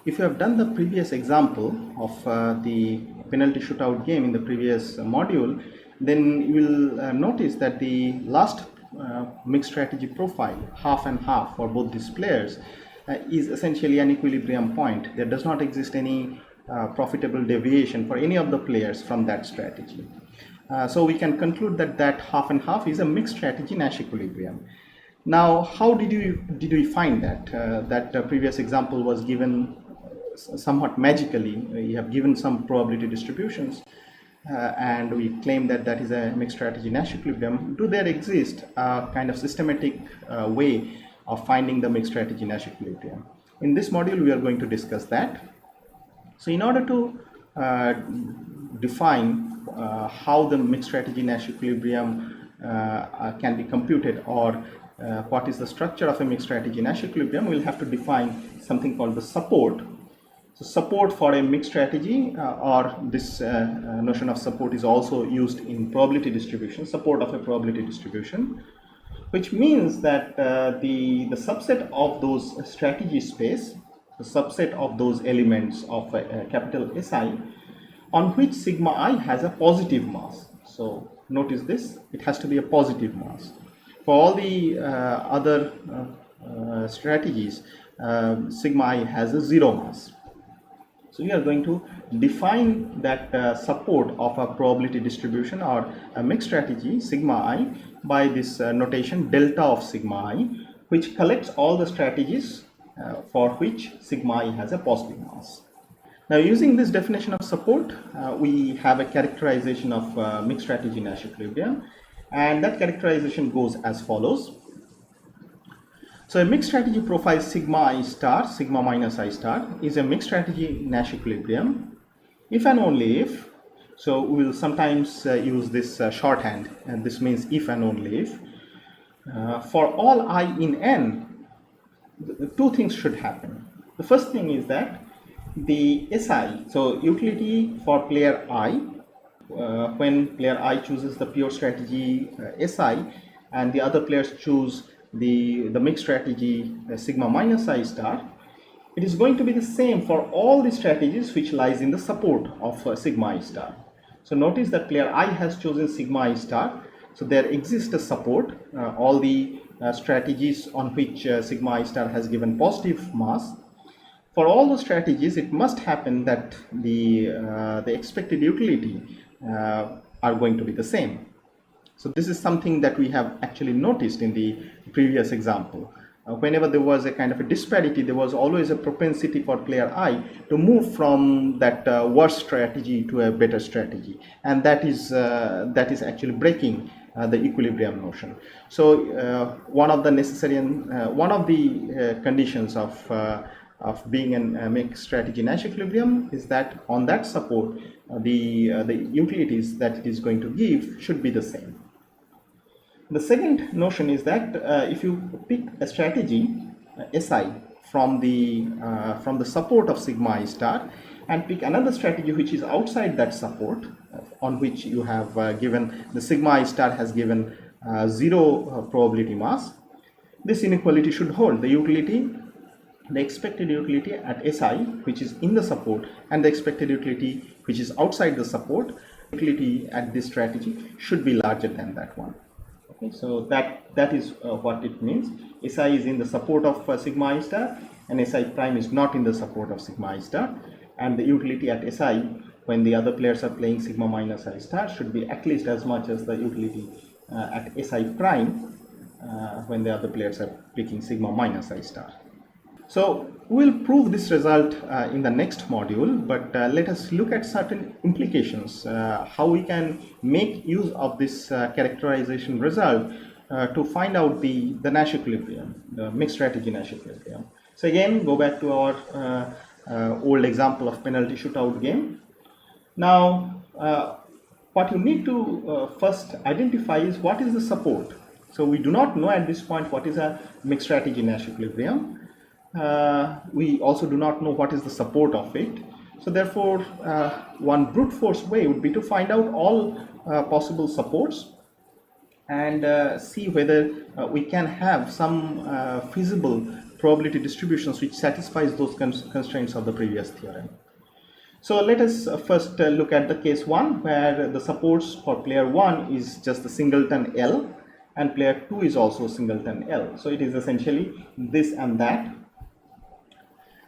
If you have done the previous example of the penalty shootout game in the previous module, then you will notice that the last mixed strategy profile, half and half for both these players, is essentially an equilibrium point. There does not exist any profitable deviation for any of the players from that strategy. So we can conclude that that half and half is a mixed strategy Nash equilibrium. Now, how did we find that? That previous example was given somewhat magically. We have given some probability distributions, and we claim that that is a mixed strategy Nash equilibrium. Do there exist a kind of systematic way of finding the mixed strategy Nash equilibrium? In this module, we are going to discuss that. So, in order to define how the mixed strategy Nash equilibrium can be computed, or what is the structure of a mixed strategy Nash equilibrium, we'll have to define something called the support. So support for a mixed strategy, or this notion of support is also used in probability distribution, support of a probability distribution, which means that the subset of those strategy space, the subset of those elements of capital SI, on which sigma I has a positive mass. So notice this, it has to be a positive mass. For all the other strategies, sigma I has a zero mass. So we are going to define that support of a probability distribution or a mixed strategy sigma I by this notation delta of sigma I, which collects all the strategies for which sigma I has a positive mass. Now, using this definition of support, we have a characterization of mixed strategy Nash equilibrium, and that characterization goes as follows. So a mixed strategy profile sigma I star, sigma minus I star, is a mixed strategy Nash equilibrium if and only if. So we will sometimes use this shorthand, and this means if and only if. For all I in n, two things should happen. The first thing is that the SI, so utility for player I, when player I chooses the pure strategy SI and the other players choose the mixed strategy sigma minus I star, it is going to be the same for all the strategies which lies in the support of sigma I star. So notice that player I has chosen sigma I star, so there exists a support, all the strategies on which sigma I star has given positive mass. For all the strategies, it must happen that the expected utility are going to be the same. So this is something that we have actually noticed in the previous example. Whenever there was a kind of a disparity, there was always a propensity for player I to move from that worse strategy to a better strategy, and that is actually breaking the equilibrium notion. So one of the necessary one of the conditions of being a mixed strategy Nash equilibrium is that on that support, the utilities that it is going to give should be the same. The second notion is that if you pick a strategy SI from the support of sigma I star and pick another strategy which is outside that support, on which you have given the sigma I star has given zero probability mass, this inequality should hold. The utility, the expected utility at SI, which is in the support, and the expected utility which is outside the support, utility at this strategy should be larger than that one. Okay, so that is what it means. SI is in the support of sigma I star, and SI prime is not in the support of sigma I star, and the utility at SI when the other players are playing sigma minus I star should be at least as much as the utility at SI prime when the other players are picking sigma minus I star. So we'll prove this result in the next module, but let us look at certain implications, how we can make use of this characterization result to find out the Nash equilibrium, the mixed strategy Nash equilibrium. So again, go back to our old example of penalty shootout game. Now, what you need to first identify is what is the support. So we do not know at this point what is a mixed strategy Nash equilibrium. We also do not know what is the support of it. So therefore, one brute force way would be to find out all possible supports and see whether we can have some feasible probability distributions which satisfies those constraints of the previous theorem. So let us first look at the case 1, where the supports for player 1 is just the singleton L, and player 2 is also singleton L. So it is essentially this and that.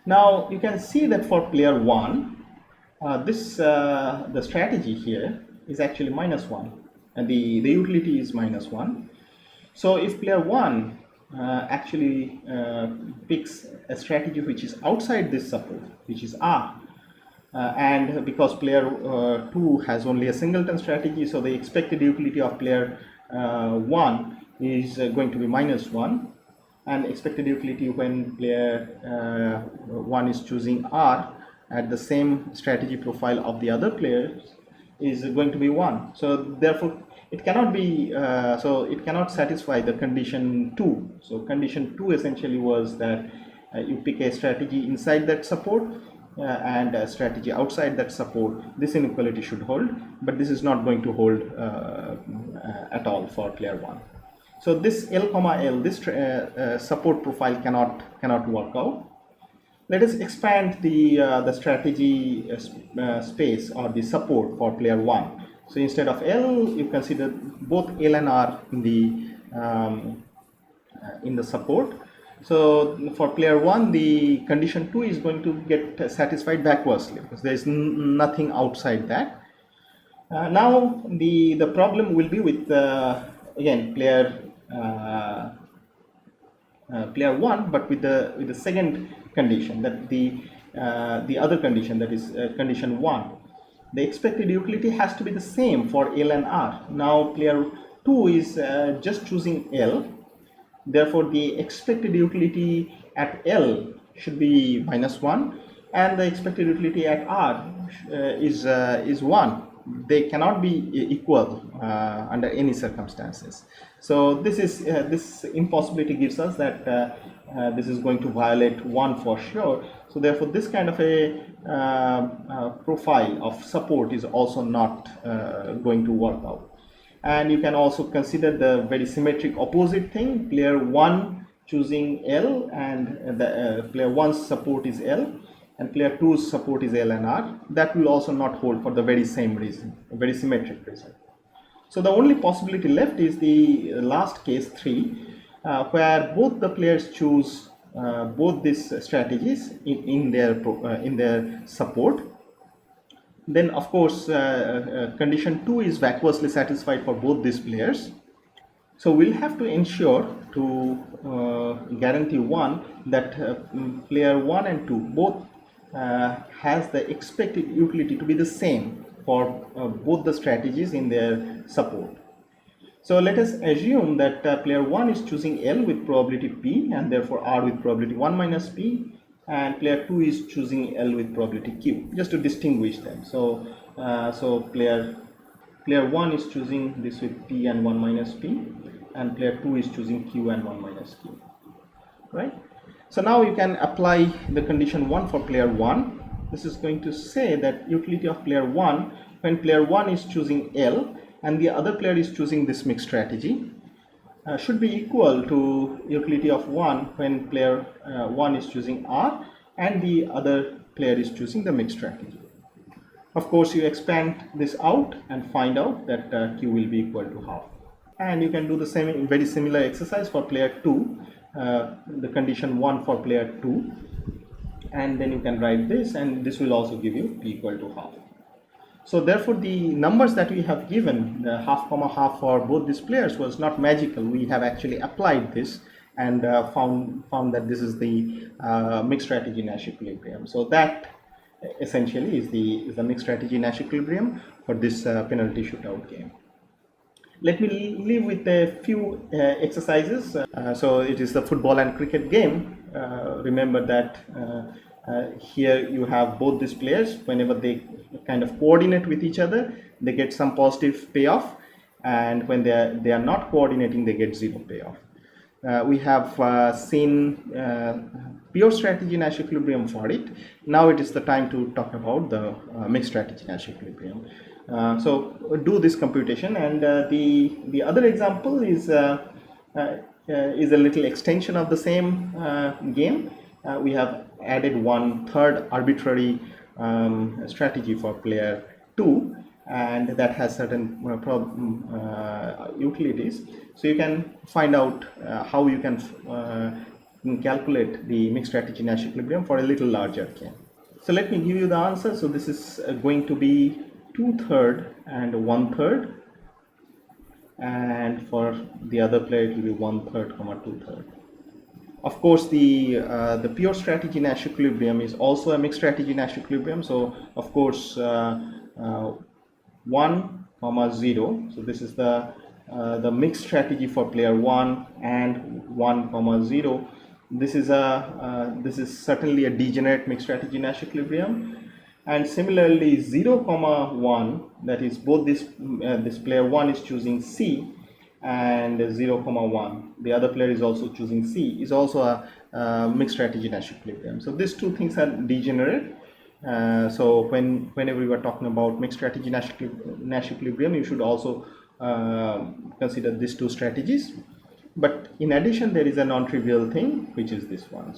Now you can see that for player 1, the strategy here is actually -1, and the utility is -1. So if player 1 actually picks a strategy which is outside this support, which is R, and because player 2 has only a singleton strategy, so the expected utility of player 1 is going to be -1, and expected utility when player 1 is choosing R at the same strategy profile of the other players is going to be 1. So therefore it cannot be it cannot satisfy the condition 2. So condition 2 essentially was that you pick a strategy inside that support and a strategy outside that support. This inequality should hold, but this is not going to hold at all for player 1. So this L comma L, this support profile cannot work out. Let us expand the strategy space or the support for player 1. So instead of L, you consider both L and R in the support. So for player 1, the condition 2 is going to get satisfied backwardsly because there is nothing outside that. Now the problem will be with again player 1, but with the second condition, that the other condition, that is condition 1. The expected utility has to be the same for L and R. Now player 2 is just choosing L. Therefore the expected utility at L should be -1, and the expected utility at R is 1. They cannot be equal under any circumstances. So this impossibility gives us that this is going to violate 1 for sure. So therefore this kind of a profile of support is also not going to work out. And you can also consider the very symmetric opposite thing, player 1 choosing L, and the player 1's support is L, and player 2's support is L and R. That will also not hold for the very same reason, a very symmetric reason. So the only possibility left is the last case 3, where both the players choose both these strategies in their support. Then of course condition 2 is vacuously satisfied for both these players. So we'll have to ensure to guarantee that player 1 and 2 both has the expected utility to be the same for both the strategies in their support. So let us assume that player 1 is choosing L with probability P, and therefore R with probability 1 minus P, and player 2 is choosing L with probability Q, just to distinguish them. So player 1 is choosing this with P and 1 minus P, and player 2 is choosing Q and 1 minus Q, right? So now you can apply the condition 1 for player 1. This is going to say that utility of player 1 when player 1 is choosing L and the other player is choosing this mixed strategy should be equal to utility of 1 when player 1 is choosing R and the other player is choosing the mixed strategy. Of course, you expand this out and find out that Q will be equal to half. And you can do the same very similar exercise for player 2, the condition 1 for player 2, and then you can write this, and this will also give you P equal to half. So therefore the numbers that we have given, the half comma half for both these players, was not magical. We have actually applied this and found that this is the mixed strategy Nash equilibrium. So that essentially is the mixed strategy Nash equilibrium for this penalty shootout game. Let me leave with a few exercises. So it is the football and cricket game. Remember that here you have both these players. Whenever they kind of coordinate with each other, they get some positive payoff, and when they are not coordinating, they get zero payoff. We have seen pure strategy Nash equilibrium for it. Now it is the time to talk about the mixed strategy Nash equilibrium. So do this computation, and the other example is is a little extension of the same game. We have added one third arbitrary strategy for player 2, and that has certain utilities. So you can find out how you can calculate the mixed strategy Nash equilibrium for a little larger game. So let me give you the answer. So this is going to be 2/3 and 1/3, and for the other player it will be 1/3, 2/3. Of course, the pure strategy Nash equilibrium is also a mixed strategy Nash equilibrium. So of course 1, 0. So this is the mixed strategy for player 1 and 1, 0. This is certainly a degenerate mixed strategy Nash equilibrium. And similarly 0, 1, that is both this player 1 is choosing C, and 0, 1, the other player is also choosing C, is also a mixed strategy Nash equilibrium. So these two things are degenerate. So whenever you are talking about mixed strategy Nash equilibrium, you should also consider these two strategies. But in addition, there is a non-trivial thing, which is this one.